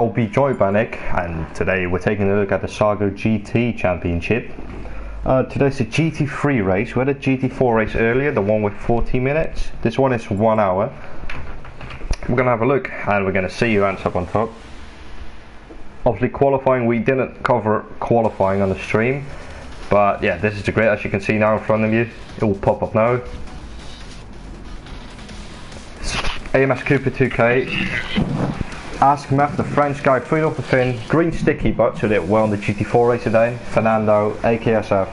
I'll be joined by Nick, and today we're taking a look at the SAGO GT Championship. Today's a GT3 race. We had a GT4 race earlier, the one with 40 minutes. This one is 1 hour. We're going to have a look and we're going to see who ends up on top. Obviously qualifying, we didn't cover qualifying on the stream. But yeah, this is the grid as you can see now in front of you. It will pop up now. AMS Cooper 2K. Ask Matt, the French guy, freed off the fin, green sticky butts who did well in the GT4 race today, Fernando, AKSF,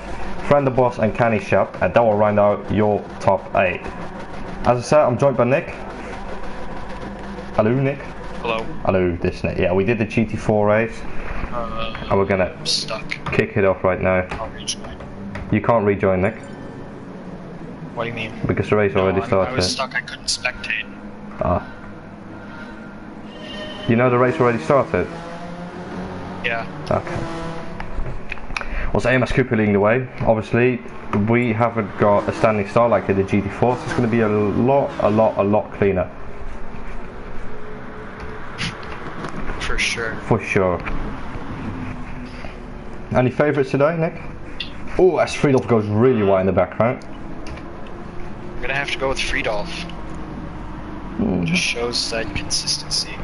Friend the Boss and Kenny Shep, and that will round out your top 8. As I said, I'm joined by Nick. Hello Nick. Hello. Hello, this Nick. Yeah, we did the GT4 race. And we're gonna kick it off right now. I'll rejoin. You can't rejoin, Nick. What do you mean? Because the race already started. I was stuck, I couldn't spectate. Ah. You know the race already started? Yeah. Okay. Well, so AMS Cooper leading the way. Obviously, we haven't got a standing start like in the GT4, so it's going to be a lot cleaner. For sure. For sure. Any favourites today, Nick? Oh, as Friedolf goes really wide in the background. I'm gonna have to go with Friedolf. Just shows that consistency.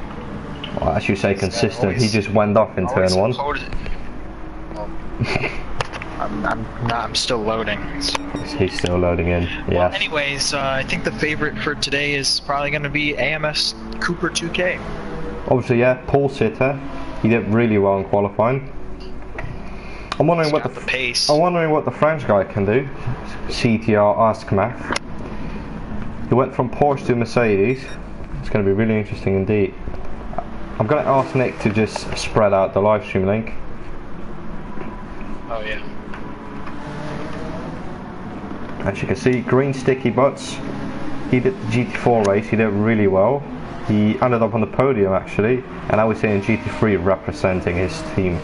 Well, as you say, consistent. He just went off in turn 1. I'm still loading. So. He's still loading in. Yes. Well, anyways, I think the favorite for today is probably going to be AMS Cooper 2K. Obviously, yeah, Paul Sitter. He did really well in qualifying. I'm wondering what the pace. I'm wondering what the French guy can do. CTR Ask Math. He went from Porsche to Mercedes. It's going to be really interesting indeed. I'm going to ask Nick to just spread out the live stream link. Oh yeah. As you can see, green sticky butts. He did the GT4 race, he did really well. He ended up on the podium actually, and now we're seeing GT3 representing his team.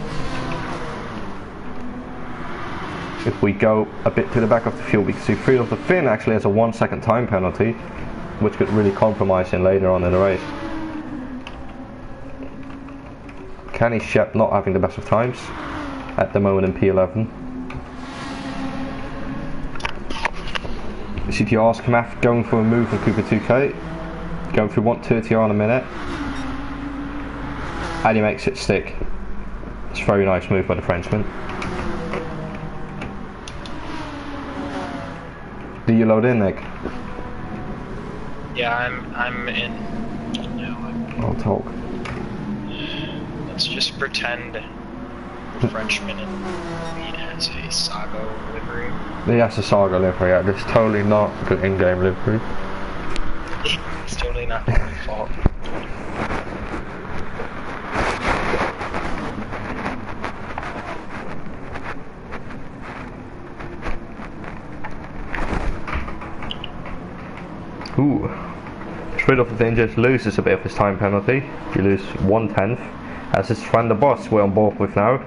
If we go a bit to the back of the field, we can see Free of the Fin actually has a 1 second time penalty, which could really compromise him later on in the race. Kenny Shep not having the best of times at the moment in P11. CTR's Kamath going for a move from Cooper 2K, going through 130R in a minute, and he makes it stick. It's a very nice move by the Frenchman. Do you load in, Nick? Yeah, I'm in now. I'll talk. Let's just pretend the Frenchman in the lead has a SAGO livery. He has a SAGO livery, yeah. It's totally not the in-game livery. It's totally not my fault. Ooh. Straight off the thing just loses a bit of his time penalty. You lose 1/10. As his friend the Boss we're on board with now.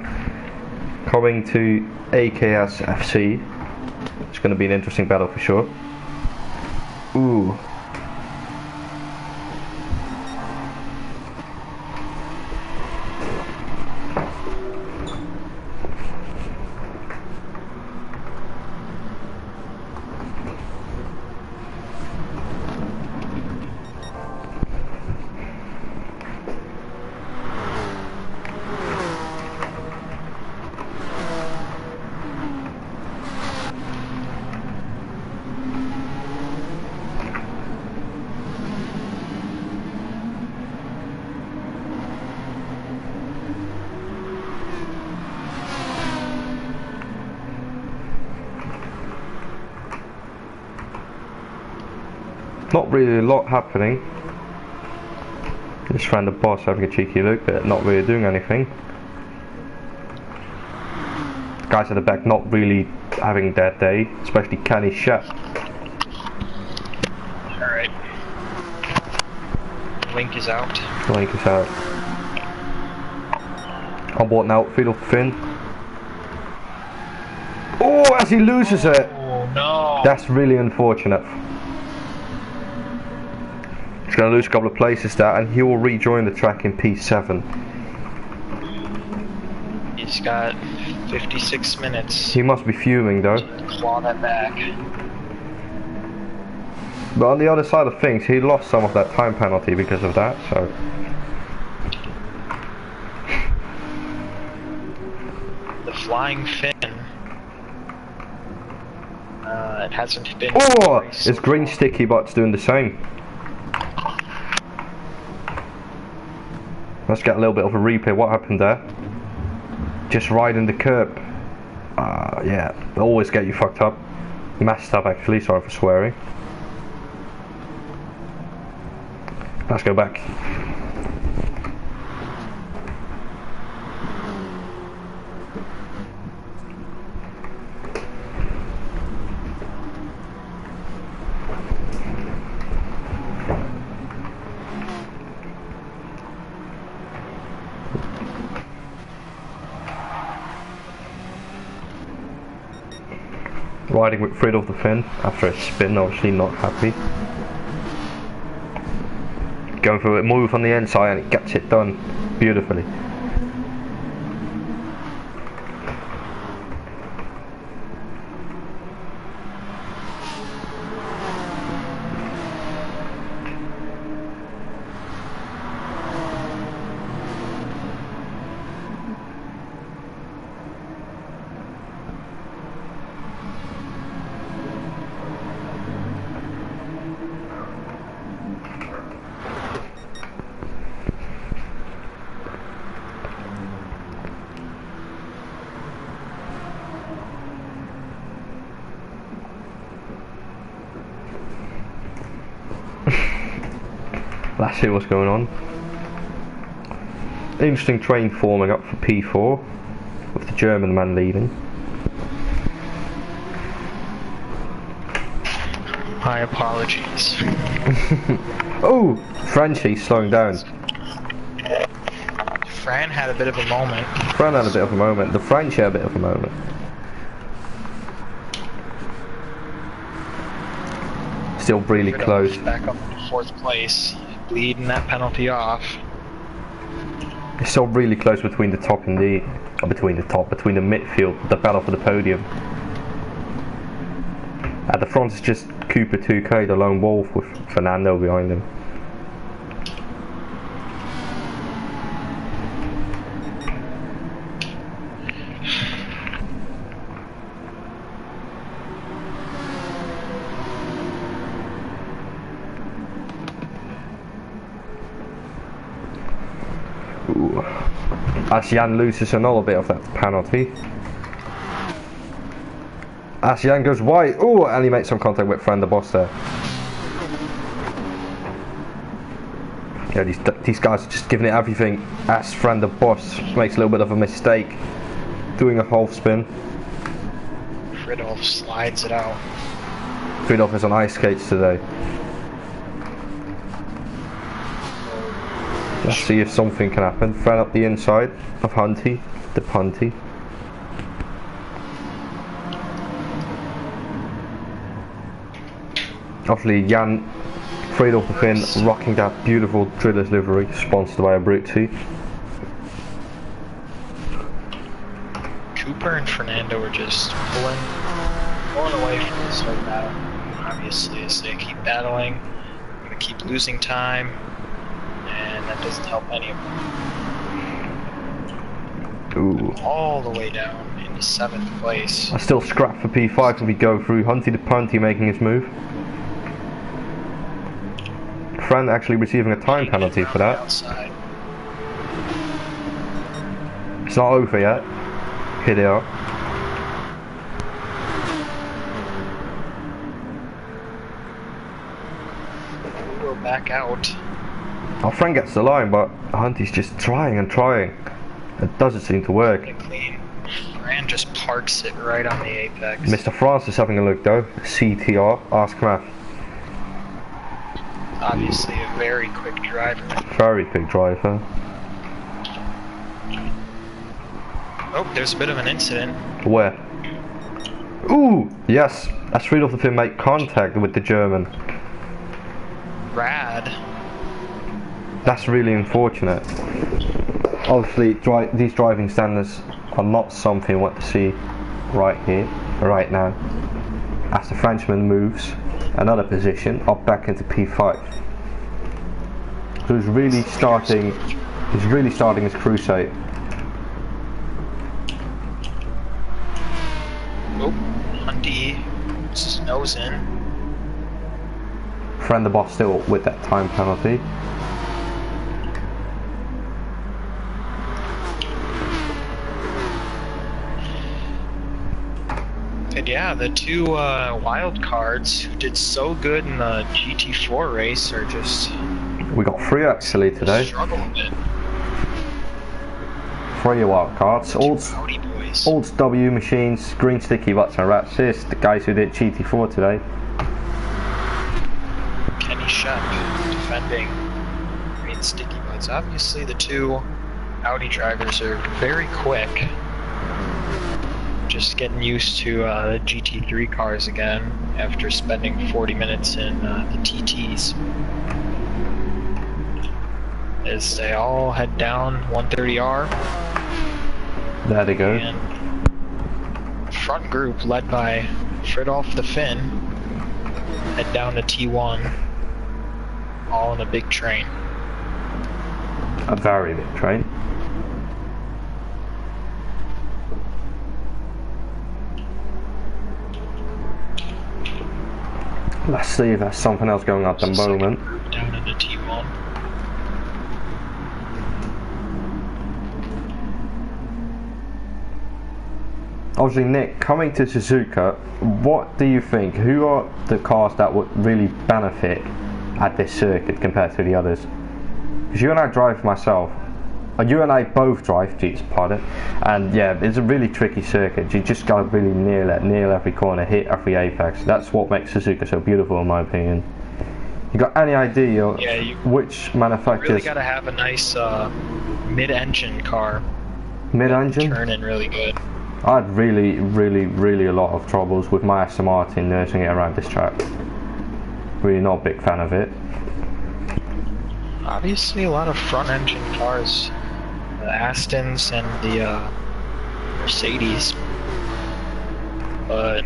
Coming to AKS FC. It's going to be an interesting battle for sure. Ooh. Not really a lot happening. Just found the Boss having a cheeky look, but not really doing anything. Guys at the back not really having that day, especially Kenny Shep. Alright. Link is out. Link is out. On board now, Fiddle Finn. Oh, as he loses it! Oh no! That's really unfortunate. He's going to lose a couple of places there, and he will rejoin the track in P7. He's got 56 minutes He must be fuming though. to claw that back. But on the other side of things, he lost some of that time penalty because of that, so... The flying fin. It hasn't been... Oh! It's green sticky, but it's doing the same. Let's get a little bit of a replay. What happened there? Just riding the curb. Yeah, they always get you fucked up. Messed up actually, sorry for swearing. Let's go back. Riding with Fred off the fin after a spin, obviously not happy. Going for a move on the inside and it gets it done beautifully. Let's see what's going on. Interesting train forming up for P4 with the German man leading. My apologies. Oh! Frenchie slowing down. Fran had a bit of a moment. Fran had a bit of a moment. The French had a bit of a moment. Still really close. Back up to 4th place, bleeding that penalty off. It's still really close between the top and the... between the midfield, the battle for the podium. At the front is just Cooper 2K, the lone wolf, with Fernando behind him. Ooh. As Jan loses another bit of that penalty. As Jan goes wide, ooh, and he makes some contact with Fran de Bos there. Yeah, these guys are just giving it everything. As Fran de Bos makes a little bit of a mistake, doing a half spin. Fridolf slides it out. Fridolf is on ice skates today. Let's see if something can happen. Fran up the inside of Hunty, the punty. Obviously Jan, Fred off the fin, rocking that beautiful Drillers livery, sponsored by Abruzzi. Cooper and Fernando are just pulling away from this whole battle. Obviously, as they keep battling, they're going to keep losing time, and that doesn't help any of them. Ooh. All the way down into 7th place. I still scrap for P5 if we go through. Hunty the punty making his move. Fran actually receiving a time penalty for that. Outside. It's not over yet. Here they are. We're back out. Our friend gets the line, but Hunty's just trying and trying. It doesn't seem to work. Clean. Fran just parks it right on the apex. Mr. France is having a look though. CTR, ask Matt. Obviously a very quick driver. Very quick driver. Oh, there's a bit of an incident. Where? Ooh, yes. As Fried off the fin make contact with the German. Rad. That's really unfortunate. Obviously, these driving standards are not something I want to see right here, right now. As the Frenchman moves another position up back into P5. So he's really starting his crusade. Oh, Hunty snows in. Friend the boss still with that time penalty. And yeah, the two wild cards who did so good in the GT4 race are just... We got 3 actually today. Struggle a bit. 3 wild cards. Howdy boys. Olds W machines, green sticky butts and rat assist. The guys who did GT4 today. Kenny Shep defending green sticky butts. Obviously the two Audi drivers are very quick. Just getting used to the GT3 cars again after spending 40 minutes in the TTs. As they all head down 130R. There they go. And front group led by Fridolf the Finn head down to T1, all in a big train. A very big train. Let's see if there's something else going on at the moment. Down into T1. Obviously, Nick, coming to Suzuka, what do you think? Who are the cars that would really benefit at this circuit compared to the others? Because you and I drive myself. You and I both drive, geez, pardon. And yeah, it's a really tricky circuit. You just gotta really nail it, nail every corner, hit every apex. That's what makes Suzuka so beautiful, in my opinion. You got any idea which manufacturers? You really gotta have a nice mid-engine car. Mid-engine? Turn in really good. I had really a lot of troubles with my Aston Martin nursing it around this track. Really not a big fan of it. Obviously a lot of front-engine cars. The Astons and the Mercedes. But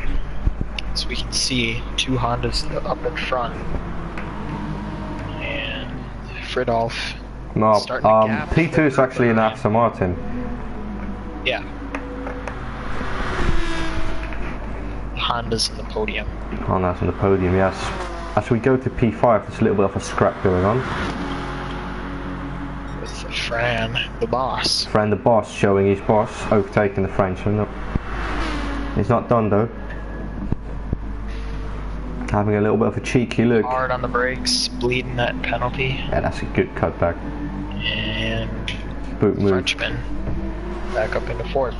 as we can see, 2 Hondas up in front. And Fridolf starting to gap. P2 is actually an Aston Martin. Yeah. Honda's in the podium. Honda's in the podium, yes. As we go to P5, there's a little bit of a scrap going on. With Fran, the boss. Fran, the boss, showing his boss, overtaking the Frenchman. No. He's not done though. Having a little bit of a cheeky look. Hard on the brakes, bleeding that penalty. Yeah, that's a good cutback. And Boot move. Frenchman back up into 4th.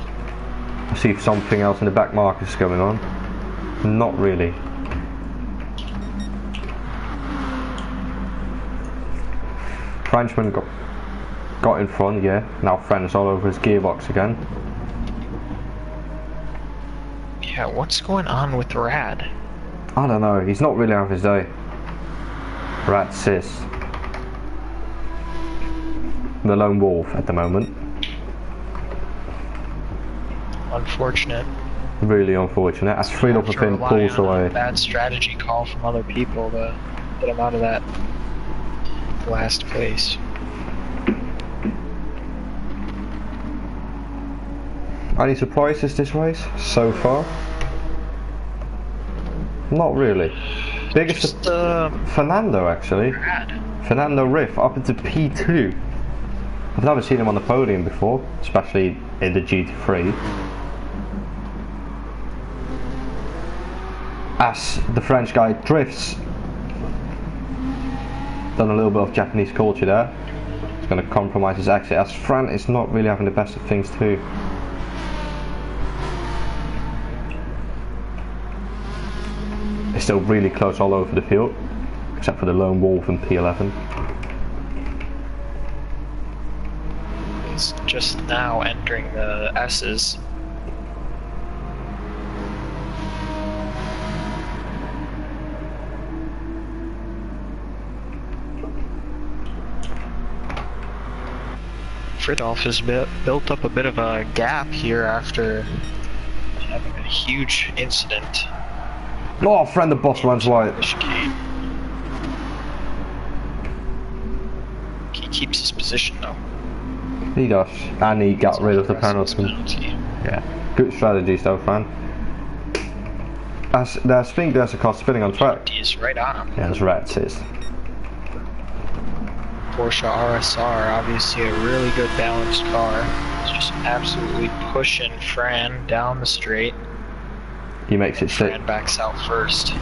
I see if something else in the back market is going on. Not really. Frenchman got in front, yeah. Now Fran's all over his gearbox again. Yeah, what's going on with Rad? I don't know, he's not really having his day. Rad sis. The lone wolf at the moment. Unfortunate. Really unfortunate. As Friedel Finn pulls away. Bad strategy call from other people to get him out of that last place. Any surprises this race so far? Not really. Biggest Fernando actually. Rad. Fernando Riff up into P2. I've never seen him on the podium before, especially in the GT3. As the French guy drifts. Done a little bit of Japanese culture there. He's going to compromise his exit, as Fran is not really having the best of things too. It's still really close all over the field, except for the lone wolf in P11. He's just now entering the S's. Fridolf has built up a bit of a gap here after having a huge incident. Oh, friend, the boss runs wide. He keeps his position though. He does, and he got rid of the penalty. Yeah, good strategies though, friend. I think there's a car spinning on track. He is right on him. Yeah, that's right, it is. Porsche RSR, obviously a really good balanced car. It's just absolutely pushing Fran down the straight. He makes it sick. Fran backs out first.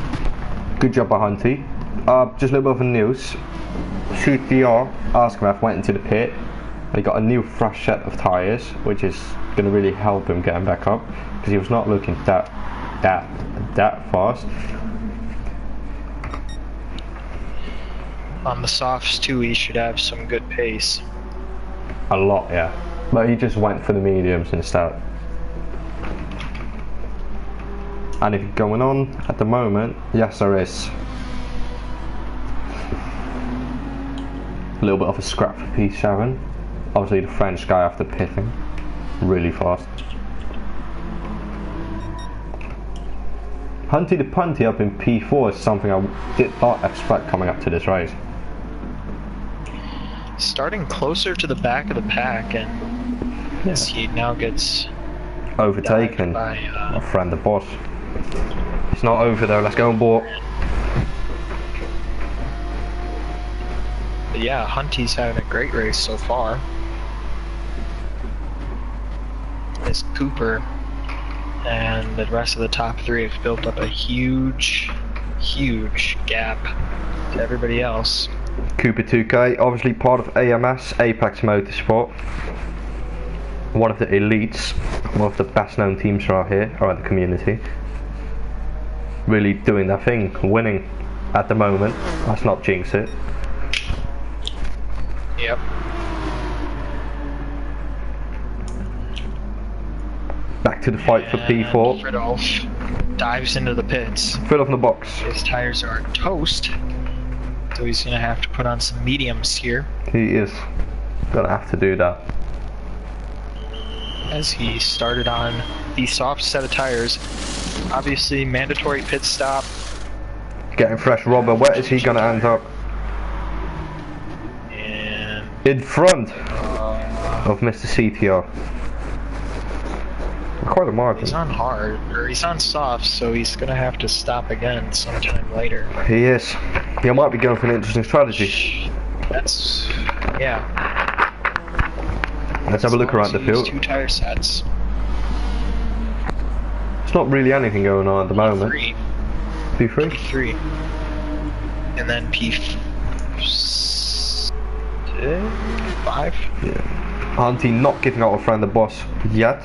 Good job by Hunty. Just a little bit of news. CTR Askameth went into the pit. He got a new fresh set of tyres, which is going to really help him getting back up, because he was not looking that fast. On the softs too, he should have some good pace. A lot, yeah. But he just went for the mediums instead. Anything going on at the moment? Yes, there is. A little bit of a scrap for P7. Obviously the French guy after pitting. Really fast. Hunty the Punty up in P4 is something I did not expect coming up to this race. Starting closer to the back of the pack, and he now gets overtaken by my friend the boss. It's not over though, let's go on board. But yeah, Hunty's having a great race so far. This Cooper and the rest of the top three have built up a huge gap to everybody else. Cooper 2K, obviously part of AMS, Apex Motorsport. One of the elites, one of the best known teams around here, around the community. Really doing their thing, winning at the moment. Let's not jinx it. Yep. Back to the fight for P4. Fridolf dives into the pits. Fridolf in the box. His tires are toast, so he's gonna have to put on some mediums here. He is gonna have to do that. As he started on the soft set of tires. Obviously, mandatory pit stop. Getting fresh rubber. Where is he gonna end up? And in front of Mr. CTR. Quite a margin. He's on hard, or he's on soft, so he's gonna have to stop again sometime later. He is. He might be going for an interesting strategy. That's, yeah. Let's have a look around the field. 2 tire sets. There's not really anything going on at the moment. P3? P3. And then P5? Yeah. Hunty not giving out a friend the boss yet.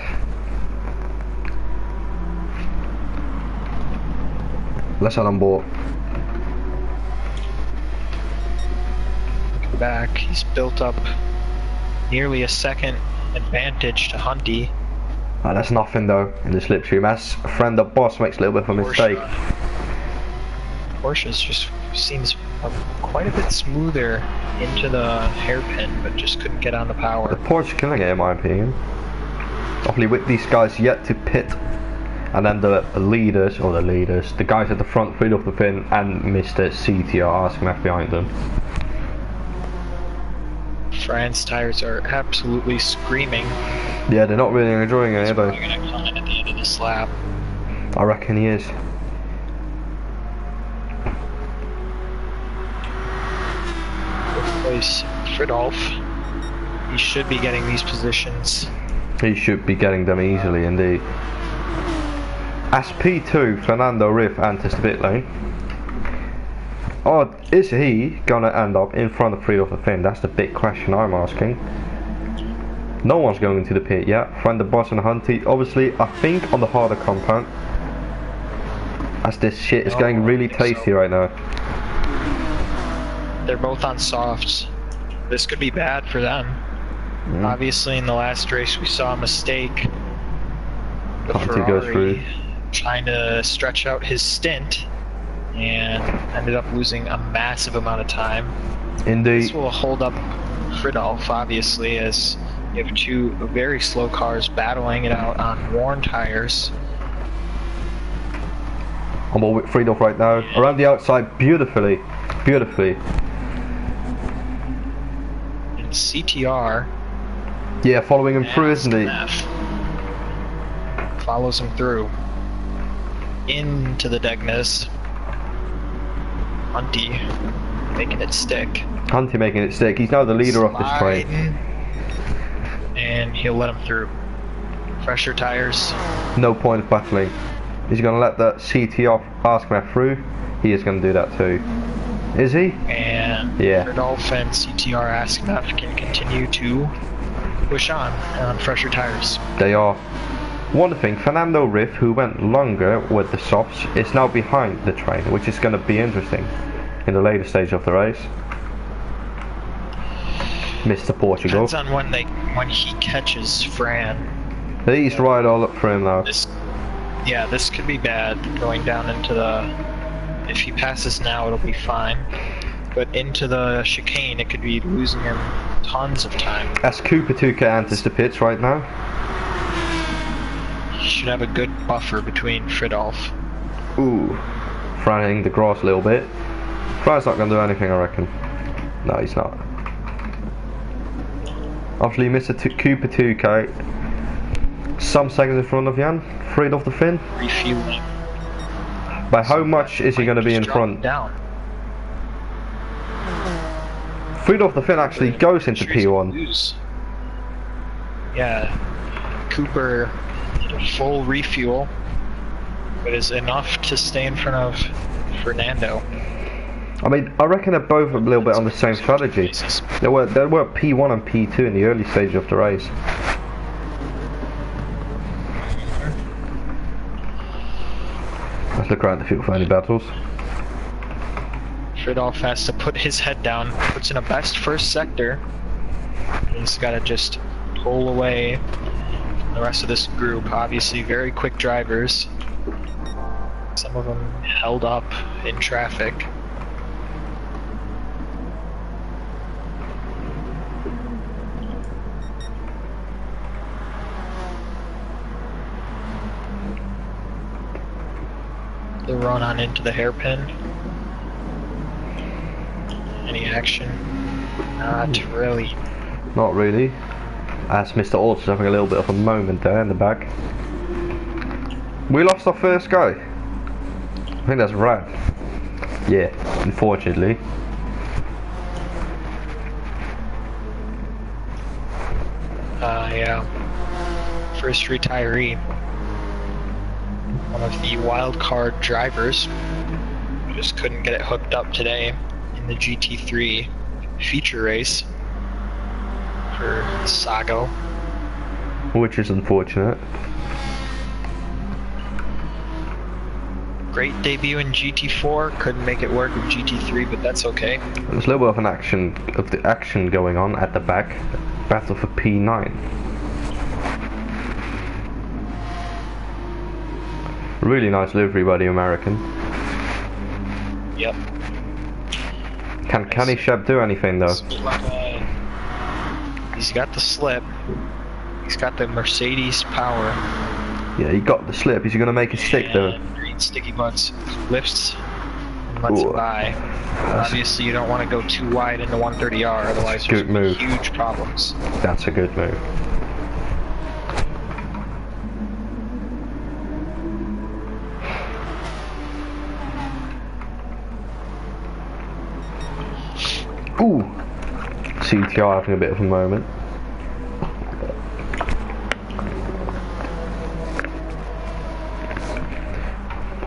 Let's head on board. Looking back, he's built up nearly a second advantage to Hunty. Oh, that's nothing though in the slipstream. As a friend the boss makes a little bit of a mistake. Porsche's just seems quite a bit smoother into the hairpin, but just couldn't get on the power. The Porsche killing it in my opinion. Obviously with these guys yet to pit. And then the leaders, the guys at the front, feet off the pin, and Mr. CTR Askameth behind them. Fran's tires are absolutely screaming. Yeah, they're not really enjoying it, He's are they? probably gonna come in at the end of this lap. I reckon he is. Fifth place, Fridolf. He should be getting these positions. He should be getting them easily indeed. As P2, Fernando Riff enters the pit lane. Oh, is he gonna end up in front of Fridolf the Finn? That's the big question I'm asking. No one's going into the pit yet. Friend the boss and Hunty, obviously, I think on the harder compound. As this shit is getting really tasty right now. They're both on softs. This could be bad for them. Obviously, in the last race, we saw a mistake. The Hunty goes through. Trying to stretch out his stint and ended up losing a massive amount of time. Indeed. This will hold up Fridolf, obviously, as You have two very slow cars battling it out on worn tires. I'm all with Friedhoff right now. Around the outside, beautifully. Beautifully. And CTR. Yeah, following him through, isn't he? Follows him through. Into the Degnas. Hunty making it stick. Hunty making it stick. He's now the leader of this train. And he'll let him through. Fresher tires. No point of battling. Is he going to let the CTR Askmath through? He is going to do that too. Is he? And yeah. Rudolph and CTR Askmath can continue to push on fresher tires. They are. One thing, Fernando Riff, who went longer with the softs, is now behind the train, which is going to be interesting in the later stage of the race. Mr. Portugal. Depends on when he catches Fran. He's right all up for him now. This could be bad going down into the. If he passes now, it'll be fine. But into the chicane, it could be losing him tons of time. As Cooper 2K enters the pits right now. Should have a good buffer between Fridolf. Ooh, frying the grass a little bit. Fry's not going to do anything, I reckon. No, he's not. Obviously, Mr. Cooper 2K, some seconds in front of Jan, Fridolf the Finn. Refueling. By how much is he going to be in front? Down. Fridolf the Finn actually goes into P1. Yeah, Cooper. Full refuel, but is enough to stay in front of Fernando. I mean, I reckon they're both a little bit on the same strategy. They were P1 and P2 in the early stage of the race. Let's look around the field for any battles. Fridolf has to put his head down, puts in a best first sector. He's got to just pull away the rest of this group. Obviously very quick drivers. Some of them held up in traffic. They run on into the hairpin. Any action? Not really. Not really. As Mr. Orts is having a little bit of a moment there in the back. We lost our first guy. I think that's Rad. Yeah, unfortunately. Yeah. First retiree. One of the wild card drivers. Just couldn't get it hooked up today in the GT3 feature race for SAGO. Which is unfortunate. Great debut in GT4, couldn't make it work with GT3, but that's okay. There's a little bit of the action going on at the back. Battle for P9. Really nice livery by the American. Yep. Can Kenny Shep do anything though? He's got the slip. He's got the Mercedes power. Yeah, he got the slip. Is he going to make it stick though? Green sticky butts lifts and lets it by. Obviously, you don't want to go too wide into 130R, otherwise there's huge problems. That's a good move. Ooh! CTR having a bit of a moment.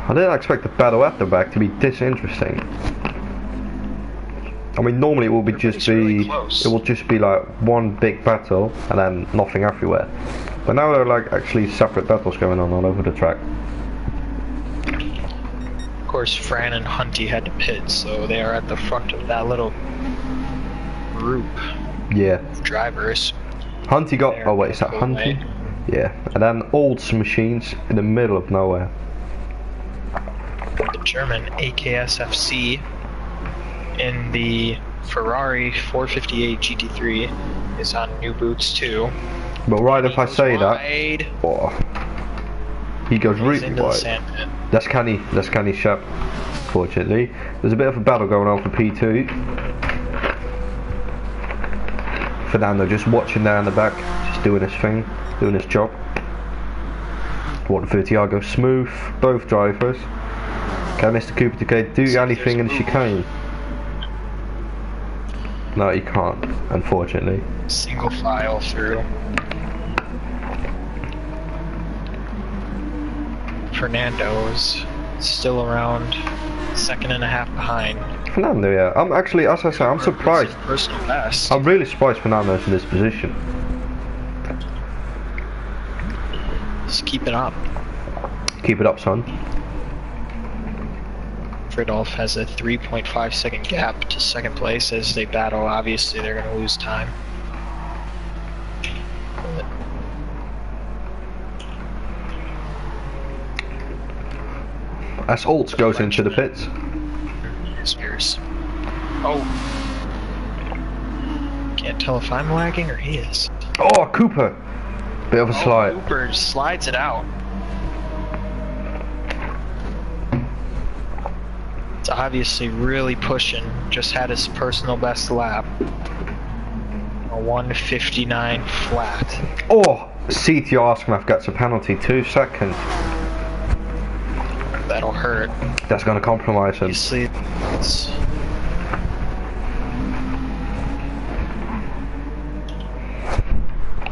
I didn't expect the battle at the back to be this interesting. I mean, normally it will just be like one big battle and then nothing everywhere. But now there are like actually separate battles going on all over the track. Of course, Fran and Hunty had to pit, so they are at the front of that little group. Yeah. Of drivers. Hunty got. Oh wait, is that Hunty? Yeah. And then Olds Machines in the middle of nowhere. The German AKSFC in the Ferrari 458 GT3 is on new boots too. But right, if I say wide. that, oh, he goes really into the wide. sand pit. That's canny sharp. Fortunately, there's a bit of a battle going on for P2. Fernando just watching there in the back, just doing his thing, doing his job. 130 I go smooth, both drivers. Can Mr. Cooper to do anything in the chicane? No, he can't, unfortunately. Single file through. Fernando's still around, second and a half behind. Fernando, yeah. I'm actually, as I say, I'm surprised. Personal best. I'm really surprised Fernando's in this position. Just keep it up. Keep it up, son. Fridolf has a 3.5 second gap to second place as they battle. Obviously, they're going to lose time. As Olds goes into the pits. Spears. Oh. Can't tell if I'm lagging or he is. Oh, Cooper. Bit of a slide. Cooper slides it out. It's obviously really pushing. Just had his personal best lap. A 1:59 flat. Oh, CTR Asmaf gets a penalty, 2 seconds. That'll hurt. That's going to compromise him. Obviously, it's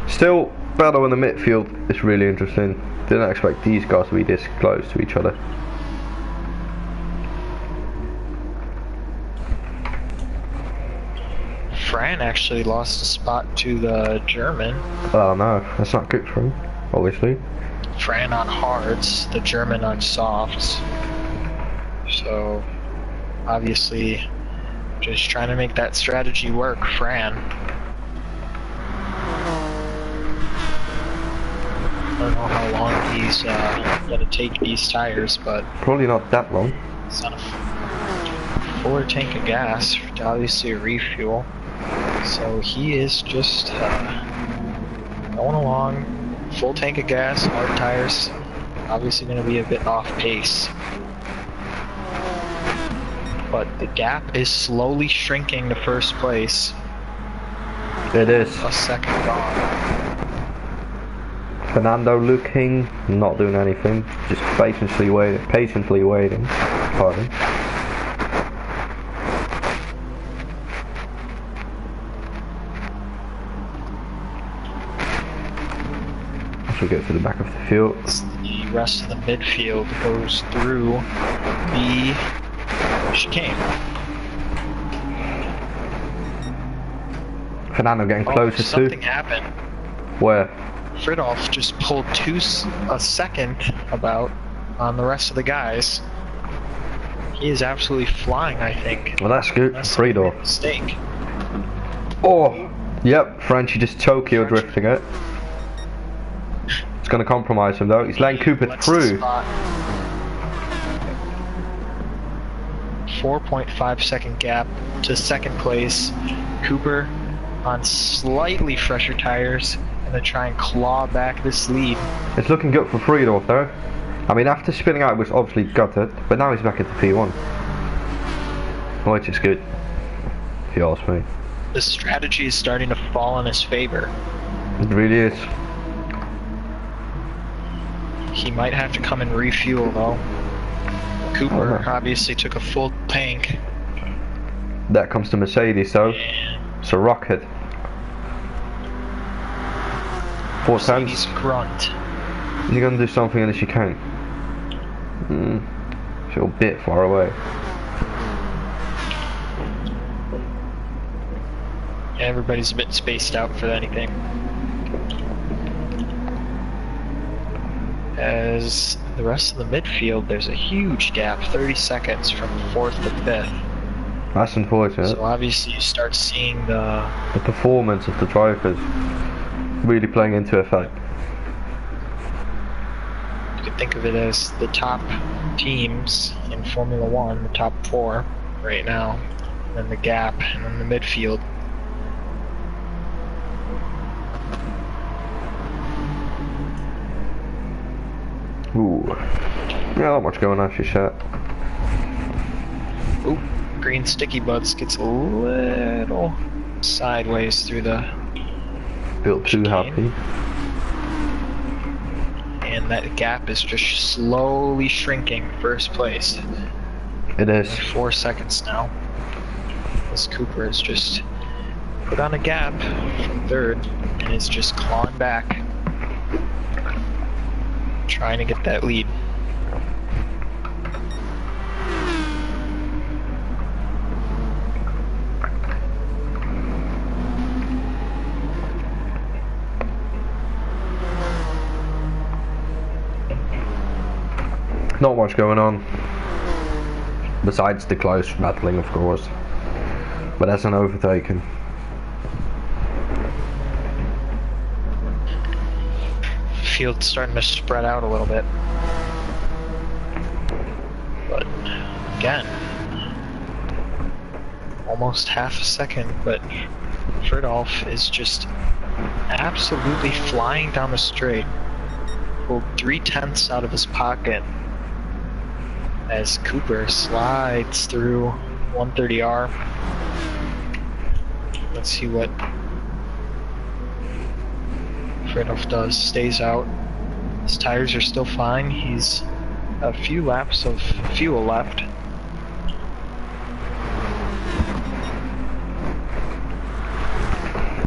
Still, battle in the midfield is really interesting. Didn't expect these guys to be this close to each other. Fran actually lost a spot to the German. Oh no, that's not good for him, obviously. Fran on hards, the German on softs. So, obviously, just trying to make that strategy work, Fran. I don't know how long he's gonna take these tires, but Probably not that long. it's on a fuller tank of gas, obviously a refuel. So he is just going along, full tank of gas, hard tires, obviously going to be a bit off pace. But the gap is slowly shrinking to first place. It is. A second gone. Fernando looking, not doing anything, just patiently waiting. Pardon. We go to the back of the field. The rest of the midfield goes through the chicane. Fernando getting closer to. Something happened. Where? Fridolf just pulled a second about on the rest of the guys. He is absolutely flying, I think. Well, that's good. Fridolf. Mistake. Oh, yep. Frenchie just Tokyo drifting it. It's going to compromise him though. He's letting Cooper through. 4.5 second gap to second place. Cooper on slightly fresher tires, and to try and claw back this lead. It's looking good for Friedorf though. I mean, after spinning out, he was obviously gutted, but now he's back at the P1. Which is good, if you ask me. The strategy is starting to fall in his favor. It really is. He might have to come and refuel though. Cooper obviously took a full tank. That comes to Mercedes though. It's a rocket. 4 Mercedes times. grunt. Is he going to do something in the chicane? Feel a bit far away. Everybody's a bit spaced out for anything. As the rest of the midfield, there's a huge gap, 30 seconds from 4th to 5th. That's unfortunate. So obviously you start seeing the performance of the drivers really playing into effect. You could think of it as the top teams in Formula 1, the top 4 right now. and then the gap, and then the midfield. Ooh. Yeah, not much going on, she said. Ooh, green sticky buds gets a little sideways through the Feel too happy. And that gap is just slowly shrinking first place. It is. 4 seconds now. This Cooper is just put on a gap from third and is just clawing back, trying to get that lead. Not much going on. Besides the close battling, of course. But that's an overtaken. Field's starting to spread out a little bit. But again, almost half a second, but Fridolf is just absolutely flying down the straight. Pulled 3/10 out of his pocket as Cooper slides through 130R. Let's see what Fridolf does. Stays out. His tires are still fine. He's a few laps of fuel left.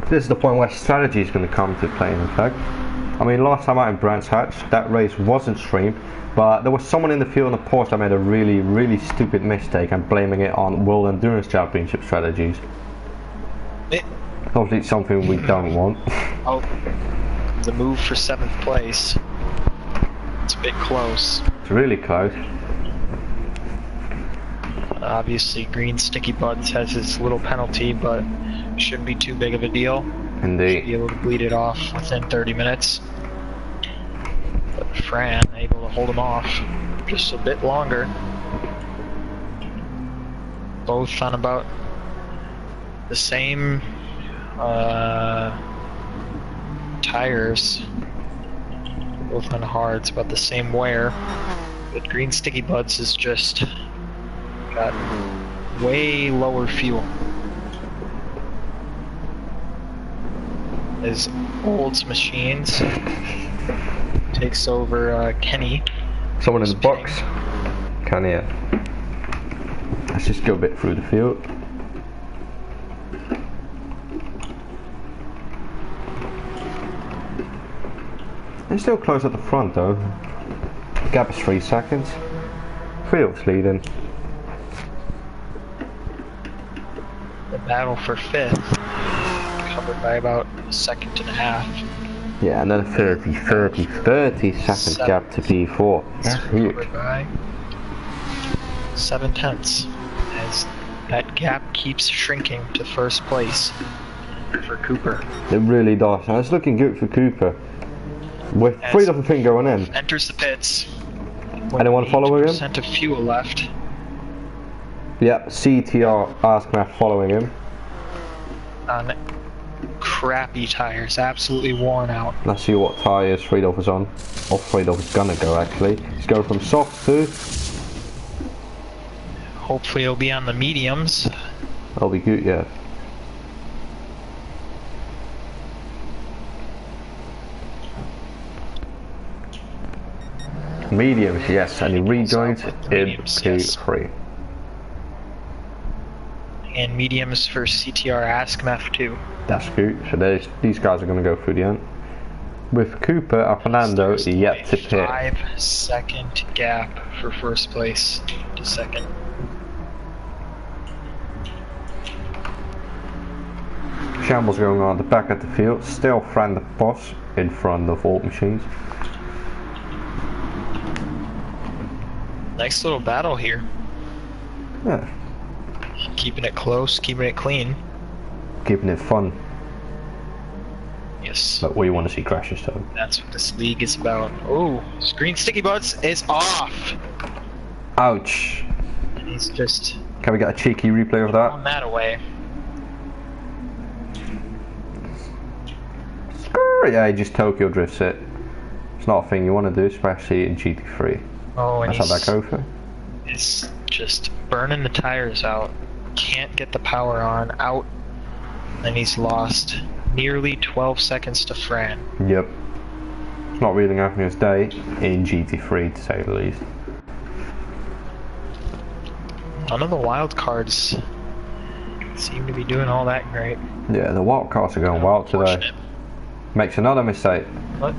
This is the point where strategy is going to come to play in effect. I mean, last time out in Brands Hatch, that race wasn't streamed, but there was someone in the field on the Porsche that made a really stupid mistake and blaming it on World Endurance Championship strategies. Obviously it's something we don't want. Oh, the move for 7th place. It's a bit close. It's really close. Obviously, Green Sticky Buds has his little penalty, but shouldn't be too big of a deal. Indeed. Should be able to bleed it off within 30 minutes. But Fran able to hold him off just a bit longer. Both on about the same tires. Both on hards, about the same wear. But Green Sticky Buds is just got way lower fuel. His Olds Machines takes over Kenny. Someone in the box. Can you? Let's just go a bit through the field. They're still close at the front though. The gap is 3 seconds. Field's leading. The battle for 5th, covered by about a second and a half. Yeah, and then a 30 second gap to P4. That's huge. Covered by 7/10, as that gap keeps shrinking to first place for Cooper. It really does. And it's looking good for Cooper. With As 3 of the thing going in. Enters the pits. Anyone following him? 8% of fuel left. Yep, CTR Askmath following him. On crappy tires, absolutely worn out. Let's see what tyres Friedolf is on. Or Friedolf is gonna go actually. He's going from soft to... Hopefully he'll be on the mediums. That'll be good, yeah. Mediums, yes, and he rejoins in Q3. And mediums for CTR Askmeth too. That's good. So these guys are going to go through the end. With Cooper and Fernando yet to pit. 5-second gap for first place to second. Shambles going on at the back of the field. Still Fran the boss in front of all machines. Nice little battle here. Yeah. Keeping it close, keeping it clean. Keeping it fun. Yes. But we want to see crashes though. That's what this league is about. Oh, Green Sticky Buds is off. Ouch. And he's just Can we get a cheeky replay of that? On that away. Yeah, he just Tokyo drifts it. It's not a thing you want to do, especially in GT3. Oh, and That's how that go for. He's just burning the tires out. Can't get the power on. Out. And he's lost nearly 12 seconds to Fran. Yep. It's not really having his day in GT3, to say the least. None of the wild cards seem to be doing all that great. Yeah, the wild cards are going wild today. Makes another mistake. But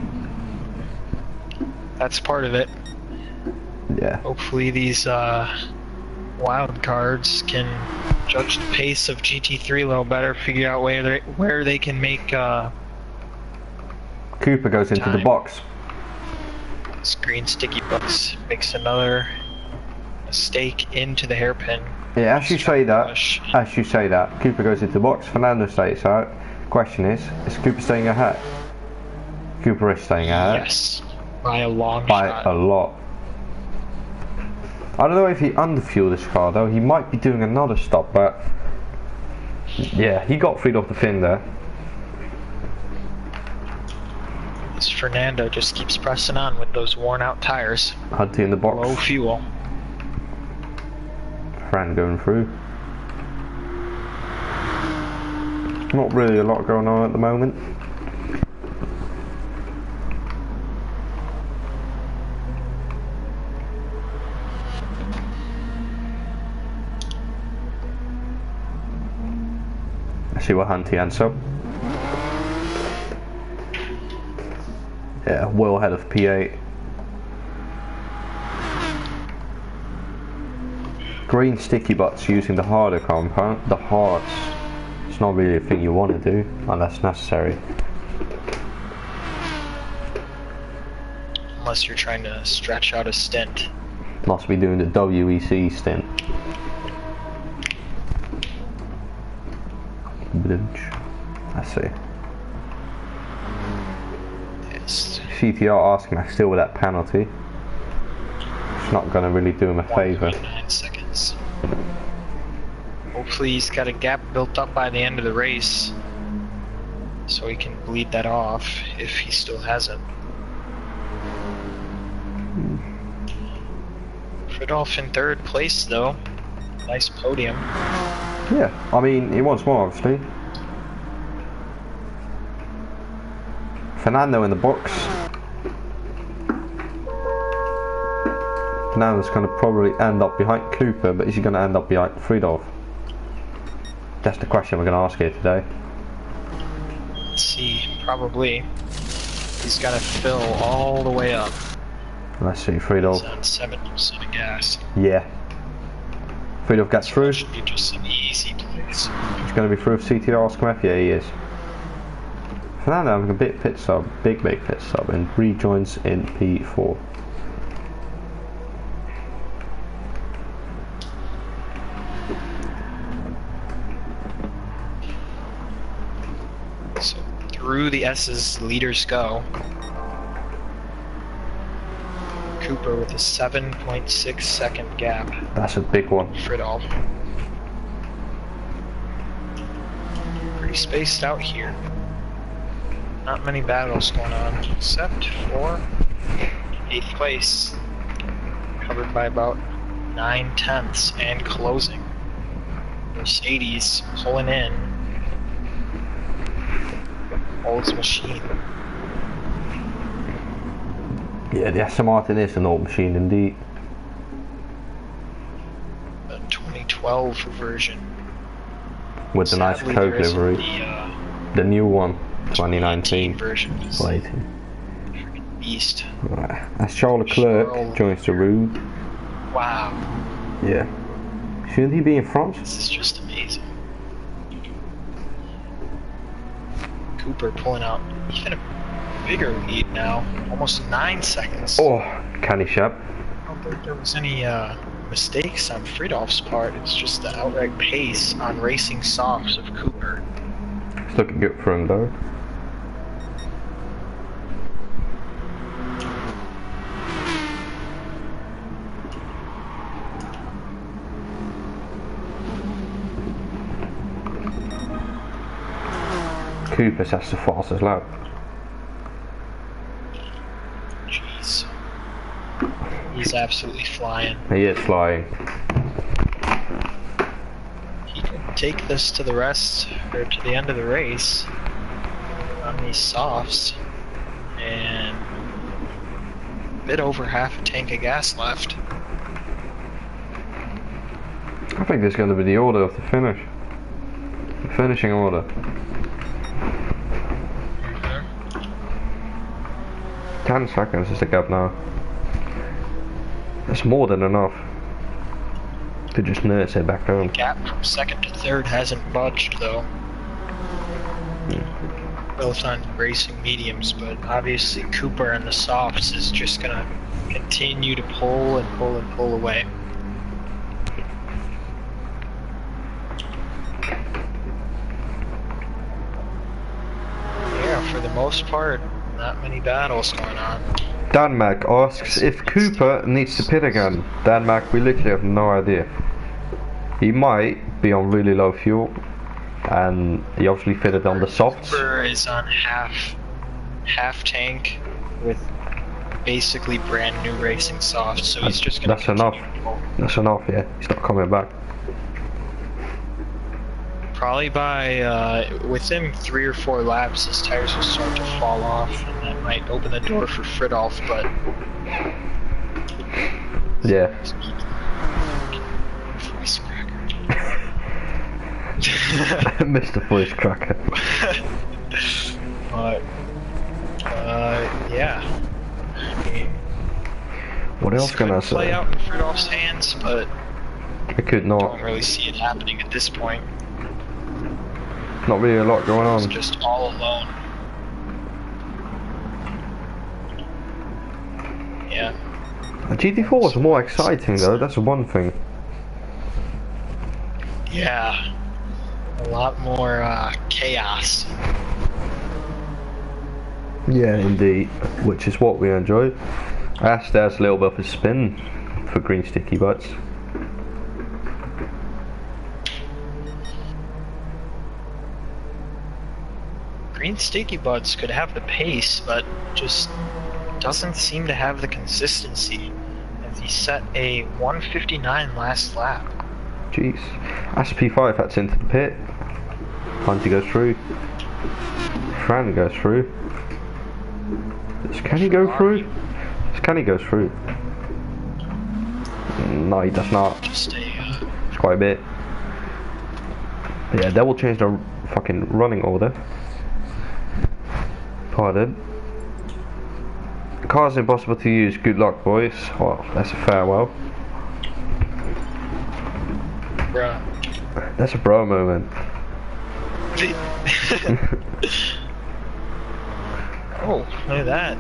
that's part of it. Yeah. Hopefully these wild cards can judge the pace of GT3 a little better, figure out where they can make Cooper goes into the box. This green sticky box makes another mistake into the hairpin. Yeah, as you say that, Cooper goes into the box, Fernando stays out. Question is Cooper staying ahead? Cooper is staying ahead. Yes, by a long by shot. a lot. I don't know if he underfueled this car though. He might be doing another stop, but yeah, he got freed off the fin there. This Fernando just keeps pressing on with those worn out tires. Hunty in the box. Low fuel. Fran going through. Not really a lot going on at the moment. Let's see what Hunty ends up. Yeah, well ahead of P8. Green sticky butts using the harder compound. The hards. It's not really a thing you want to do unless necessary. Unless you're trying to stretch out a stint. Must be doing the WEC stint. Let's see. Yes. CTR asking us still with that penalty. It's not going to really do him a favour. 1.9 seconds. Hopefully he's got a gap built up by the end of the race, so he can bleed that off if he still has it. Fridolf in third place though. Nice podium. Yeah, I mean, he wants more obviously. Fernando in the box. Fernando's going to probably end up behind Cooper, but is he going to end up behind Fridolf? That's the question we're going to ask here today. Let's see, probably. He's got to fill all the way up. Let's see, Fridolf. He's on 7% of gas. Yeah. Fridolf gets through. Should be just an easy place. He's going to be through if CTR's come up. Yeah, he is. Fernando having a big pit stop, big pit stop, and rejoins in P4. So through the S's, leaders go. Cooper with a 7.6 second gap. That's a big one. Fridolf. Pretty spaced out here. Not many battles going on, except for 8th place. Covered by about 9/10 and closing. Mercedes pulling in. Old's machine. Yeah, the Aston Martin is an old machine indeed. The 2012 version. With the nice Sadly, Coke there isn't livery. The new one, 2019 version. Is Waiting. freaking beast. Right. As Charles Leclerc joins the room. Wow. Yeah. Shouldn't he be in front? This is just amazing. Cooper pulling out even a bigger lead now, almost 9 seconds. Oh, canny shop. I don't think there was any mistakes on Fridolf's part. It's just the outright pace on racing softs of Cooper. It's looking good for him though. Cooper's has the fastest lap. Jeez. He's absolutely flying. He is flying. He could take this to the rest, or to the end of the race on these softs, and a bit over half a tank of gas left. I think this is going to be the order of the finish. The finishing order. 10 seconds is the gap now. That's more than enough to just nurse it back home. The gap from second to third hasn't budged though. Both on racing mediums, but obviously Cooper and the softs is just gonna continue to pull and pull and pull away. Yeah, for the most part, not many battles going on. Denmark asks if Cooper needs to pit again. Denmark, we literally have no idea. He might be on really low fuel, and he obviously fitted on the softs. Cooper is on half tank with basically brand new racing softs, so he's just gonna. That's enough. That's enough. Yeah, he's not coming back. Probably by within 3 or 4 laps, his tires will start to fall off, and that might open the door for Fridolf. But yeah. Voice cracker. Mr. Voice Cracker. But yeah. I mean, what else can I play say? out in Fridolf's hands, but I could I not. don't really see it happening at this point. Not really a lot going on. It's just all alone. Yeah. A GT4 was more exciting though, that's one thing. Yeah. A lot more chaos. Yeah, indeed. Which is what we enjoy. I asked there's a little bit of a spin for green sticky butts. Green Sticky Butts could have the pace, but just doesn't seem to have the consistency. As he set a 1:59 last lap. Jeez. SP5 that's into the pit. Hunty goes through. Fran goes through. Can he go through? Can he go through? No, he does not. Just a It's quite a bit. But yeah, that will change the fucking running order. Pardon. The car's impossible to use. Good luck, boys. Well, that's a farewell. bruh. That's a bro moment. Oh, look at that.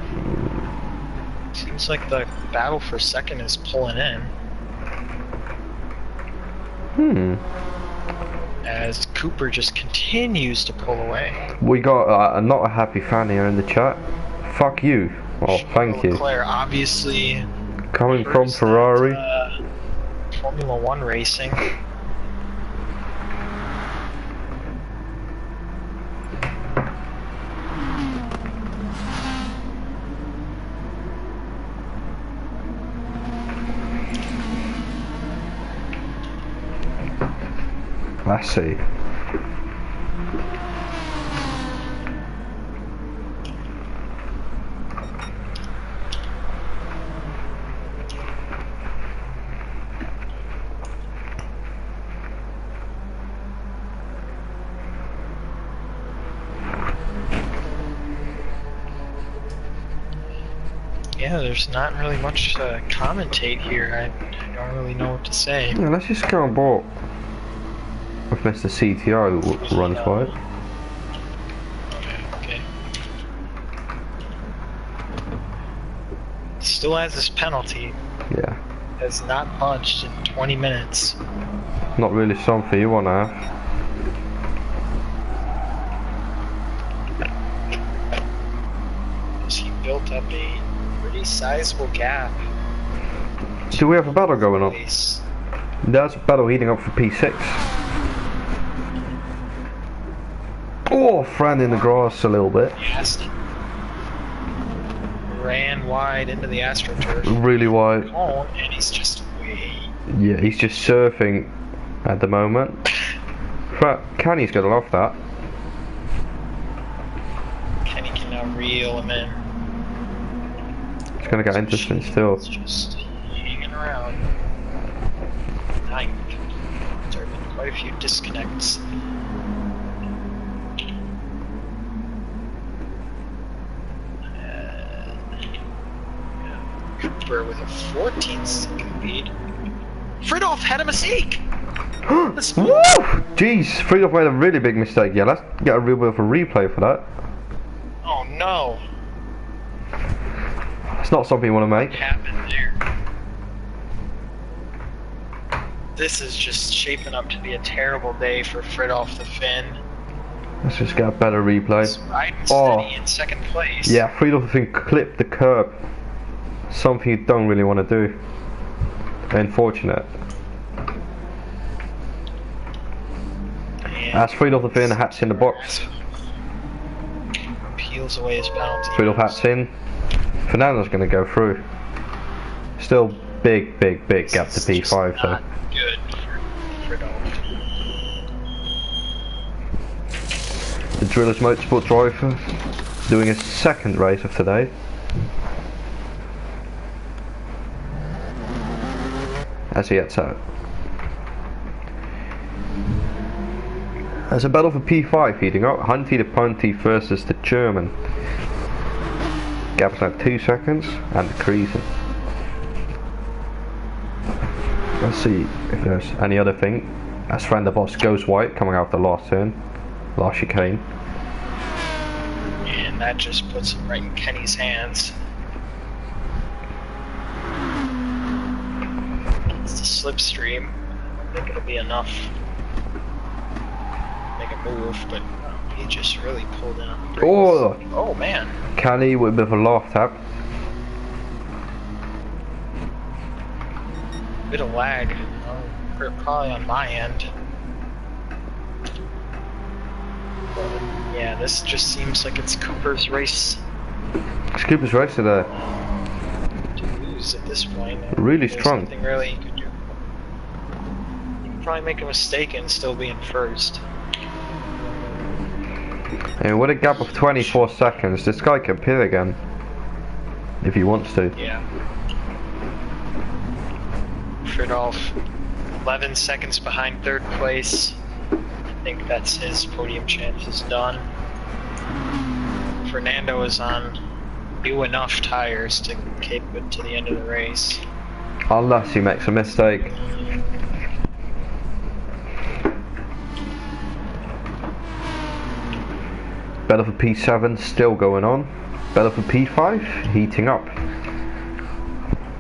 Seems like the battle for second is pulling in. As Cooper just continues to pull away. We got not a happy fan here in the chat. Fuck you. Well, thank you. Leclerc obviously Coming from Ferrari. Formula 1 racing. Let's see. Yeah, there's not really much to commentate here. I don't really know what to say. Yeah, let's just go on board with Mr. CTO who runs for it. Okay. Still has his penalty. Yeah. Has not budged in 20 minutes. Not really something you wanna have. He built up a pretty sizable gap. Do we have a battle going on? Place. There's a battle heating up for P6. Oh, Fran in the grass a little bit. Yes. Ran wide into the AstroTurf. Really wide. Oh, and he's just way. Yeah, he's just surfing at the moment. Kenny's gonna love that. Kenny can now reel him in. It's gonna get interesting still. It's just hanging around. Ninth. There have been quite a few disconnects. Cooper with a 14th second lead. Fridolf had a mistake! Woo! Jeez, Friedhoff made a really big mistake. Yeah, let's get a real bit of a replay for that. Oh no! It's not something you want to make. What happened there? This is just shaping up to be a terrible day for Fridolf the Finn. Let's just get a better replay. He's riding steady in second place. Yeah, Friedhoff the Finn clipped the curb. Something you don't really want to do. Unfortunate. As Friedhoff the Finn, hats in the box. Peels away his penalty. Friedhoff hats in. Fernando's going to go through. Still big gap to P5 though. Good for Fridolf. The Drillers Motorsport driver doing his second race of today. As he gets out. There's a battle for P5 heating up. Hunty the Punty versus the German. Gap's now 2 seconds and decreasing. Let's see if there's any other thing. As Fran the Boss goes white coming out the last turn. Last chicane. And that just puts him right in Kenny's hands. It's the slipstream. I think it'll be enough to make a move, but he just really pulled in on the brakes. Oh man. Kenny with a bit of a laugh tap. Bit of lag. Probably on my end. Yeah, this just seems like it's Cooper's race. It's Cooper's race today. To lose at this point. Really There's strong. nothing really you could do. You could probably make a mistake and still be in first. And with a gap of 24 seconds, this guy can pit again. If he wants to. Yeah. Fridolf, 11 seconds behind third place. I think that's his podium chances done. Fernando is on new enough tires to keep it to the end of the race. Unless he makes a mistake. Battle for P7 still going on. Battle for P5 heating up.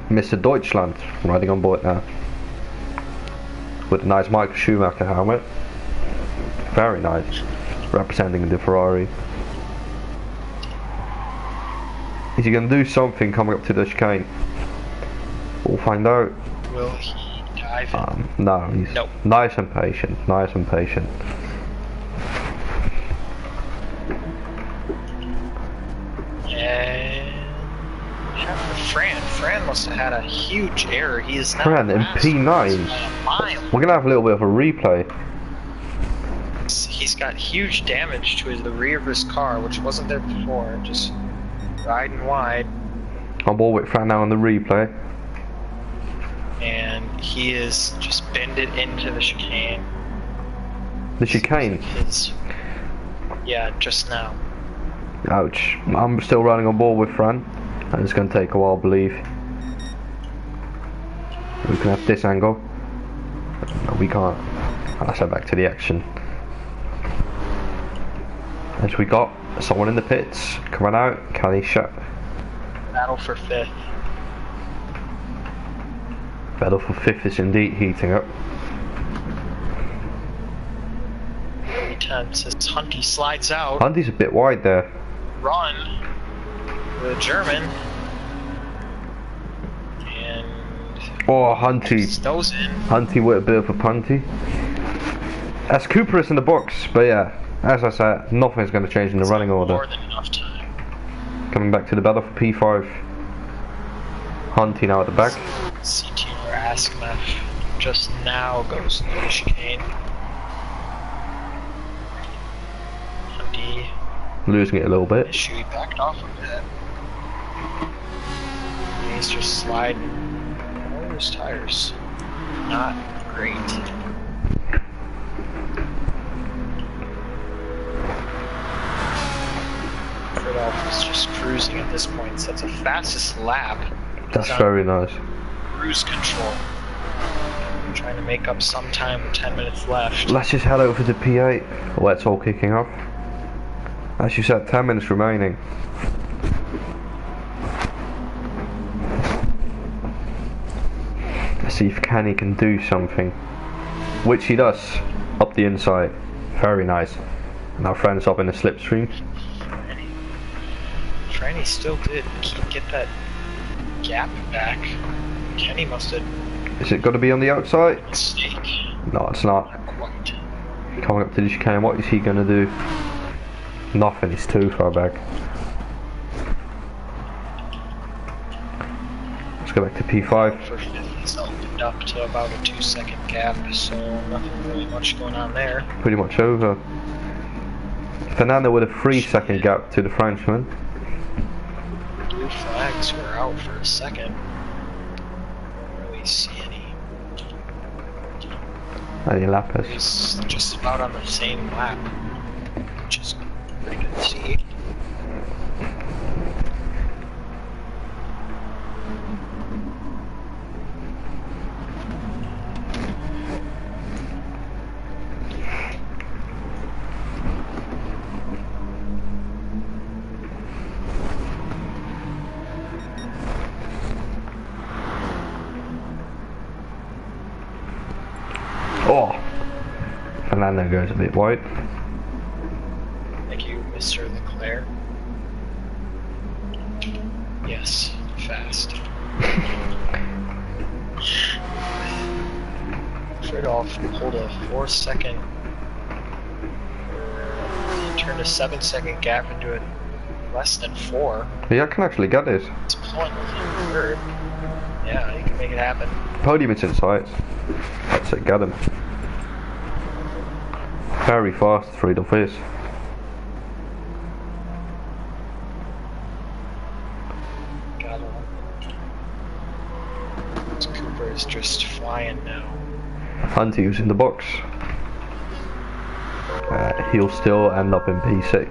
Mr. Deutschland riding on board now. With a nice Michael Schumacher helmet. Very nice. Representing the Ferrari. Is he going to do something coming up to the chicane? We'll find out. Will he dive in? No, he's nice and patient. Nice and patient. Fran must have had a huge error. He is now Fran in P9. We're going to have a little bit of a replay. He's got huge damage to the rear of his car, which wasn't there before. Just riding wide. On board with Fran now on the replay. And he is just bended into the chicane. The chicane? Yeah, just now. Ouch. I'm still running on board with Fran. And it's going to take a while, I believe. We can have this angle. No, we can't. Let's head back to the action. As we got someone in the pits coming out. Kelly shut. Battle for fifth. Battle for fifth is indeed heating up. Very tense as Hunty slides out. Hunty's a bit wide there. Run. The German. And Hunty. snows in. Hunty with a bit of a punty. As Cooper is in the box, but yeah, as I said, nothing's going to change in the running order. More than enough time. Coming back to the battle for P5. Hunty now at the back. CTR Askmef just now goes into the chicane. Hunty. Losing it a little bit. Issue, he backed off a bit. He's just sliding. Oh, his tires. Not great. Fridolf is just cruising at this point. Sets a fastest lap. That's very nice. Cruise control. Trying to make up some time with 10 minutes left. Let's just head over to P8. Well, it's all kicking off. As you said, 10 minutes remaining. Let's see if Kenny can do something. Which he does. Up the inside. Very nice. And our friend's up in the slipstream. Franny still did get that gap back. Kenny must have... Is it got to be on the outside? Mistake. No, it's not. Quite. Coming up to the chicane, what is he going to do? Nothing, he's too far back. Let's go back to P5. For fifth, he's opened up to about a 2-second gap, so nothing really much going on there. Pretty much over. Fernando with a 3-second gap to the Frenchman. Blue flags were out for a second. Don't really see any. Lappers. He's just about on the same lap, which is pretty good to see. Oh! Fernando goes a bit wide. Thank you, Mr. Leclerc. Yes, fast. Fridolf pulled a 4-second, turned a 7-second gap into a less than 4. Yeah, I can actually get this. It's pulling within third. Yeah, you can make it happen. Podium is in sight. That's it, get him. Very fast, Fridolf is. Got him. Cooper is just flying now. Hunty was in the box. He'll still end up in P6.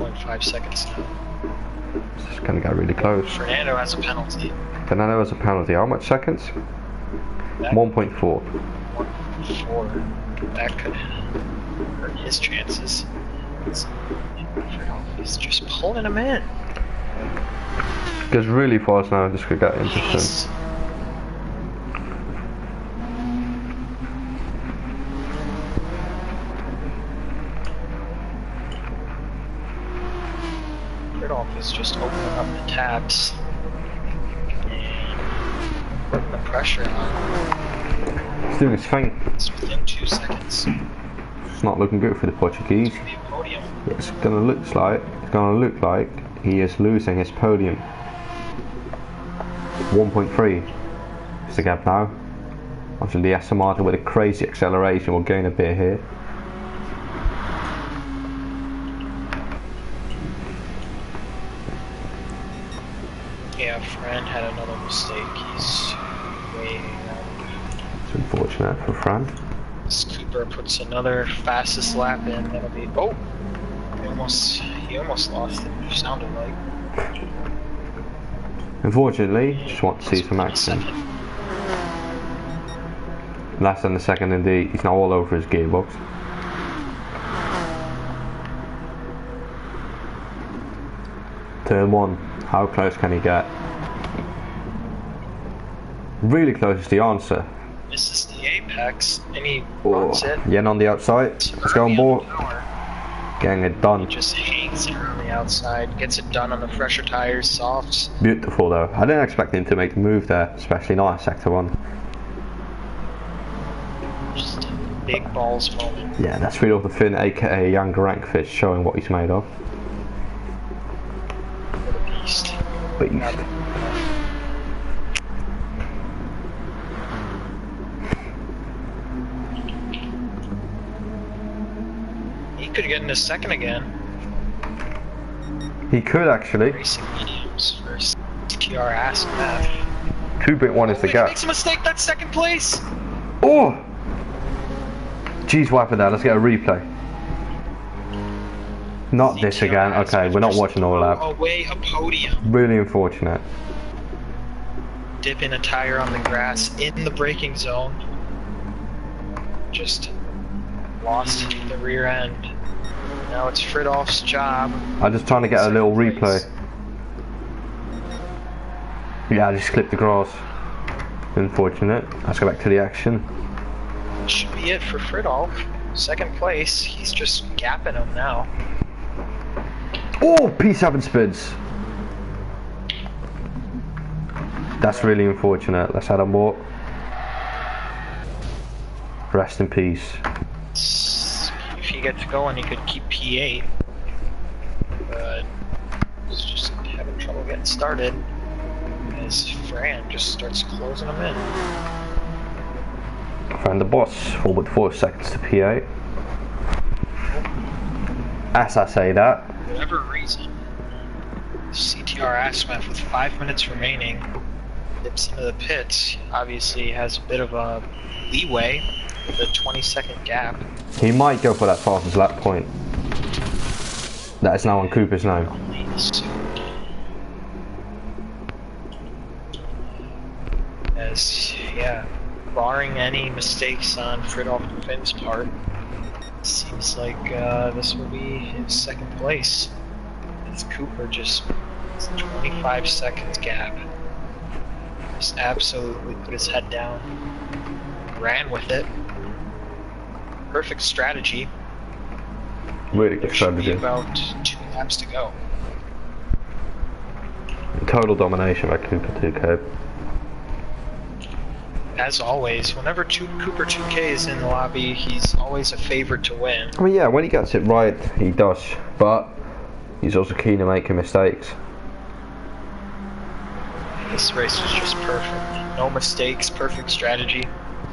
.5 seconds now. It's going to get really close. Fernando has a penalty. Fernando has a penalty. How much seconds? 1.4. 1.4. That could hurt his chances. He's just pulling him in. Goes really fast now. This could get interesting. Is just opening up the tabs and putting the pressure on. He's doing his thing. It's within 2 seconds. It's not looking good for the Portuguese. It's gonna look like he is losing his podium. 1.3 is the gap now. Onto the Aston Martin with a crazy acceleration. We'll gain a bit here. Yeah, Fran had another mistake. He's way out. It's unfortunate for Fran. Cooper puts another fastest lap in. That'll be. Oh! He almost lost it, it sounded like. Unfortunately, just want to see some action. Less than a second indeed. He's now all over his gearbox. Turn 1. How close can he get? Really close is the answer. Misses the apex, and he runs it. Yen on the outside. Let's go on board. Getting it done. He just hangs it around the outside, gets it done on the fresher tires, softs. Beautiful though. I didn't expect him to make the move there, especially not at sector 1. big balls moment. Yeah, that's Fridolf the Finn, aka Young Rankfish, showing what he's made of. What a beast. Beast. He could get in a second again. He could actually. Racing mediums versus TR Aspeth. 2.1 is the He gap. makes a mistake, that's second place. Oh! Jeez, what happened there? Let's get a replay. Not this again. Okay, we're not watching all that. Away a podium. Really unfortunate. Dipping a tire on the grass in the braking zone. Just lost the rear end. Now it's Fridolf's job. I'm just trying to get a little replay. Yeah, I just clipped the grass. Unfortunate. Let's go back to the action. Should be it for Fridolf. Second place. He's just gapping him now. Oh, P7 spids. That's really unfortunate. Let's add a more. Rest in peace. If he gets going, he could keep P8. But he's just having trouble getting started as Fran just starts closing him in. Fran the boss, 4.4 seconds to P8. As I say that. For whatever reason, CTR Aspeth with 5 minutes remaining dips into the pits. Obviously has a bit of a leeway with a 20-second gap. He might go for that fastest lap point. That is now on Cooper's name. Only assumed. As, yeah, barring any mistakes on Fridolf and Finn's part, seems like this will be his second place. As Cooper just 25 seconds gap. Just absolutely put his head down. Ran with it. Perfect strategy. Really good There should be strategy. about 2 laps to go. Total domination by Cooper 2K. As always, whenever Cooper 2K is in the lobby, he's always a favorite to win. I mean, yeah, when he gets it right, he does. But he's also keen to making mistakes. This race was just perfect. No mistakes, perfect strategy.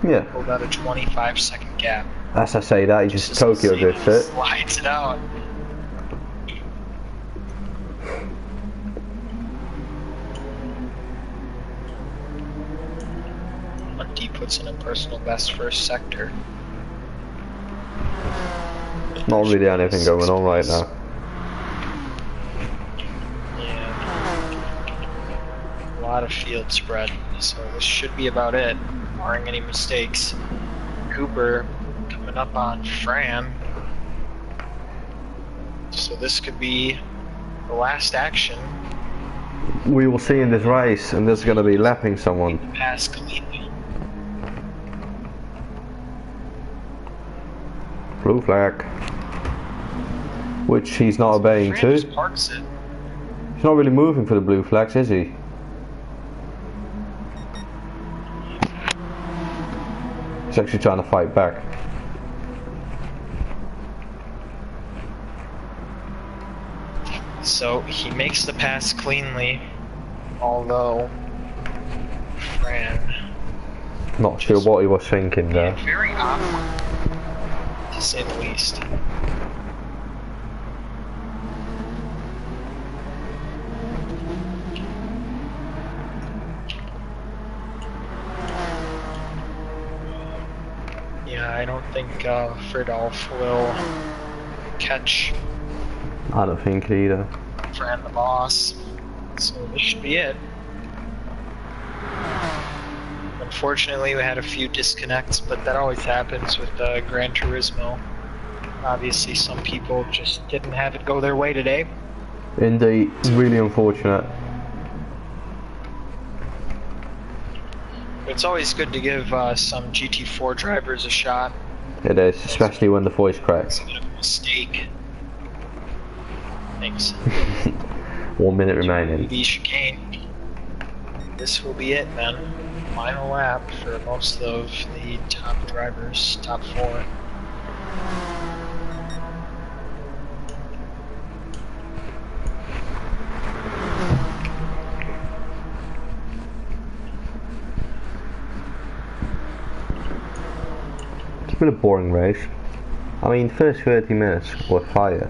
Yeah. Pulled out a 25-second gap. As I say that, he just Tokyo drifts it. Slides it out. Munty puts in a personal best first sector. Not really anything going on right now. Yeah. A lot of field spread, so this should be about it, barring any mistakes. Cooper coming up on Fran. So this could be the last action. We will see in this race, and there's going to be lapping someone. Pass cleanly. Blue flag. Which he's not obeying Fran to. just parks it. He's not really moving for the blue flags, is he? He's actually trying to fight back. So he makes the pass cleanly, although Fran Not sure what he was thinking there. very awkward, to say the least. Yeah, I don't think Fridolf will catch I don't think either. Fran the boss, so this should be it. Unfortunately, we had a few disconnects, but that always happens with Gran Turismo. Obviously, some people just didn't have it go their way today. Indeed, really unfortunate. It's always good to give some GT4 drivers a shot. It is, especially when the voice cracks. It's a bit of a mistake. Thanks. 1 minute remaining. The chicane. this will be it then. Final lap for most of the top drivers, top 4. It's been a boring race. I mean, first 30 minutes were fire.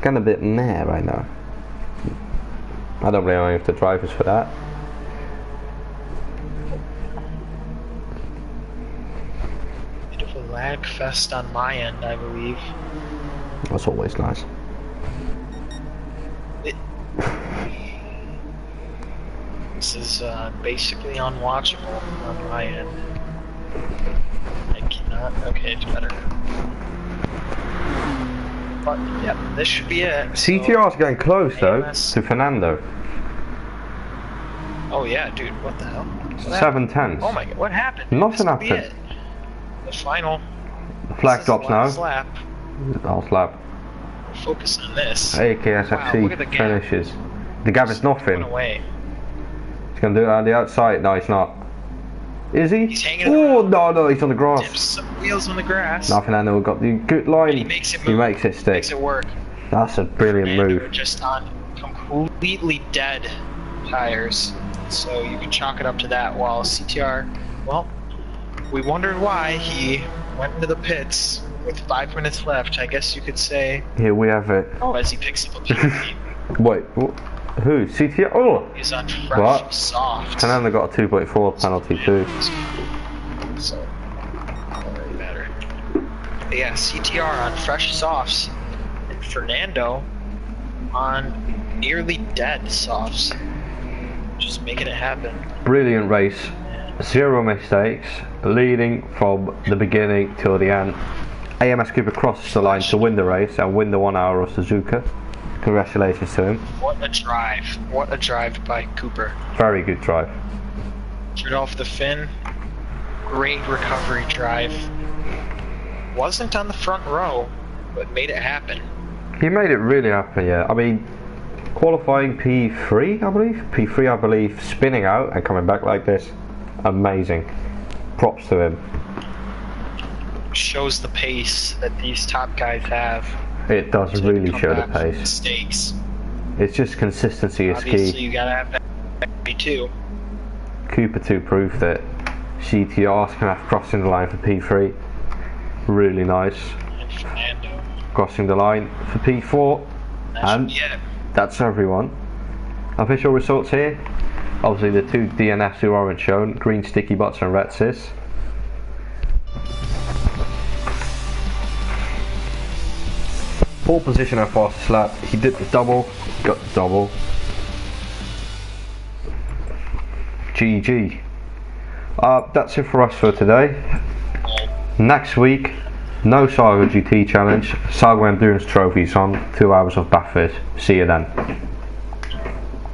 Kind of a bit meh right now. I don't really know if the drivers for that. Bit of a lag fest on my end, I believe. That's always nice. This is basically unwatchable on my end. I cannot. Okay, it's better. But yep, this should be it. CTR's getting close though to Fernando. Oh yeah, dude, what the hell? 7/10. Oh my god, what happened? Nothing happened. The final. The flag drops now. Lap. Last lap. Focus on this. AKSFC wow, finishes. The gap is nothing. Away. He's gonna do it on the outside. No, he's not. Is he? He's hanging. Oh no, he's on the grass. Dips some wheels on the grass. Now Fernando got the good line. He makes it move. He makes it stick. Makes it work. That's a brilliant Fernando move. Just on completely dead tires, so you can chalk it up to that. While CTR, well, we wondered why he went into the pits with 5 minutes left. I guess you could say. Here we have it. Oh, as he picks up a penalty. Wait, who? CTR? Oh! He's on fresh soft. Fernando got a 2.4 penalty too. So, don't really matter. But yeah, CTR on fresh softs, and Fernando on nearly dead softs. Just making it happen. Brilliant race. 0 mistakes, leading from the beginning till the end. AMS Cooper crosses the line to win the race and win the 1 hour of Suzuka. Congratulations to him. What a drive. What a drive by Cooper. Very good drive. Threw off the fin. Great recovery drive. Wasn't on the front row, but made it happen. He made it really happen, yeah. I mean, qualifying P3, I believe? P3, I believe, spinning out and coming back like this. Amazing. Props to him. Shows the pace that these top guys have. It does really show the pace. Mistakes. It's just consistency is Obviously, key. you gotta have that P2. Cooper 2 proved that CTR's can have crossing the line for P3. Really nice. And Fernando. Crossing the line for P4. And that's everyone. Official results here. Obviously the 2 DNFs who aren't shown. Green sticky butts and red sis. Pole position and fastest lap. He did the double, got the double. GG. That's it for us for today. Next week, no SAGO GT challenge. SAGO Endurance trophies on. 2 hours of Bathurst. See you then.